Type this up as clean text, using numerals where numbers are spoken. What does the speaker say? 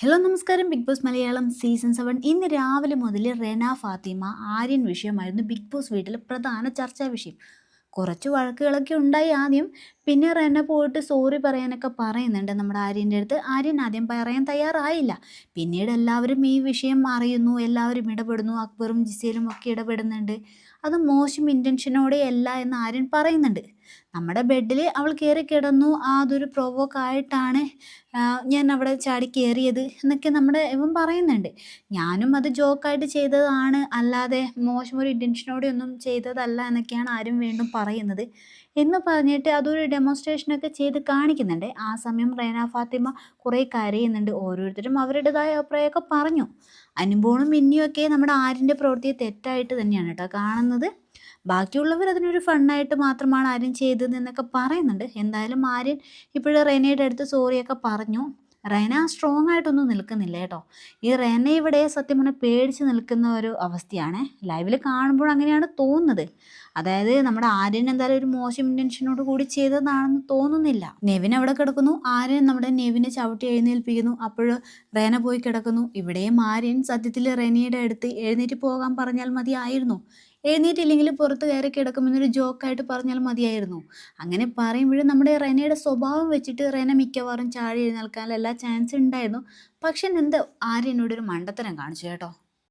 Hello നമസ്കാരം. Big boss Malayalam season 7 ഇന്ന് രാവിലെ മുതൽ റെന ഫാത്തിമ ആര്യൻ വിഷയമായിരുന്നു ബിഗ് ബോസ് വീട്ടിൽ പ്രധാന ചർച്ചാ വിഷയം. കുറച്ച് വഴക്കുകളൊക്കെ ഉണ്ടായി ആദ്യം. പിന്നെ റെന പോയിട്ട് സോറി പറയാനൊക്കെ പറയുന്നുണ്ട് നമ്മുടെ ആര്യൻ്റെ അടുത്ത്. ആര്യൻ ആദ്യം പറയാൻ തയ്യാറായില്ല. പിന്നീട് എല്ലാവരും ഈ വിഷയം അറിയുന്നു, എല്ലാവരും ഇടപെടുന്നു, അക്ബറും ജിസേലും ഒക്കെ ഇടപെടുന്നുണ്ട്. അത് മോശം ഇൻറ്റൻഷനോടെ അല്ല എന്ന് ആര്യൻ പറയുന്നുണ്ട്. നമ്മുടെ ബെഡിൽ അവൾ കയറി കിടന്നു, അതൊരു പ്രൊവോക്കായിട്ടാണ് ഞാൻ അവിടെ ചാടി കയറിയത് എന്നൊക്കെ നമ്മുടെ ഇവൻ പറയുന്നുണ്ട്. ഞാനും അത് ജോക്കായിട്ട് ചെയ്തതാണ്, അല്ലാതെ മോശം ഒരു ഇൻറ്റൻഷനോടെ ഒന്നും ചെയ്തതല്ല എന്നൊക്കെയാണ് ആരും വീണ്ടും പറയുന്നത് എന്ന് പറഞ്ഞിട്ട് അതൊരു ഡെമോൺസ്ട്രേഷനൊക്കെ ചെയ്ത് കാണിക്കുന്നുണ്ട്. ആ സമയം റെന ഫാത്തിമ കുറേ കരയുന്നുണ്ട്. ഓരോരുത്തരും അവരുടേതായ അഭിപ്രായമൊക്കെ പറഞ്ഞു. അനുമ്പോണും മിന്നിയൊക്കെ നമ്മുടെ ആര്യൻ്റെ പ്രവൃത്തിയെ തെറ്റായിട്ട് തന്നെയാണ് കേട്ടോ കാണുന്നത്. ബാക്കിയുള്ളവർ അതിനൊരു ഫണ്ണായിട്ട് മാത്രമാണ് ആര്യൻ ചെയ്തതെന്നൊക്കെ പറയുന്നുണ്ട്. എന്തായാലും ആര്യൻ ഇപ്പോഴും റെനയുടെ അടുത്ത് സോറിയൊക്കെ പറഞ്ഞു. റെന സ്ട്രോങ് ആയിട്ടൊന്നും നിൽക്കുന്നില്ല കേട്ടോ. ഈ റെന ഇവിടെ സത്യം പറഞ്ഞാൽ പേടിച്ച് നിൽക്കുന്ന ഒരു അവസ്ഥയാണ്. ലൈവിൽ കാണുമ്പോൾ അങ്ങനെയാണ് തോന്നുന്നത്. അതായത് നമ്മുടെ ആര്യൻ എന്തായാലും ഒരു മോശം ഇൻറ്റൻഷനോട് കൂടി ചെയ്തതാണെന്ന് തോന്നുന്നില്ല. നെവിൻ അവിടെ കിടക്കുന്നു. ആര്യൻ നമ്മുടെ നെവിനെ ചവിട്ടി എഴുന്നേൽപ്പിക്കുന്നു. അപ്പോൾ റെന പോയി കിടക്കുന്നു. ഇവിടെയും ആര്യൻ സത്യത്തിൽ റെനയുടെ അടുത്ത് എഴുന്നേറ്റ് പോകാൻ പറഞ്ഞാൽ മതിയായിരുന്നു. എഴുന്നേറ്റില്ലെങ്കിൽ പുറത്ത് കയറി കിടക്കുമെന്നൊരു ജോക്കായിട്ട് പറഞ്ഞാൽ മതിയായിരുന്നു. അങ്ങനെ പറയുമ്പോഴും നമ്മുടെ റെനയുടെ സ്വഭാവം വെച്ചിട്ട് റെന മിക്കവാറും ചാടി എഴുന്നേൽക്കാൻ എല്ലാ ചാൻസ് ഉണ്ടായിരുന്നു. പക്ഷെ എന്ത് ആര്യനോടൊരു മണ്ടത്തരം കാണിച്ചു കേട്ടോ.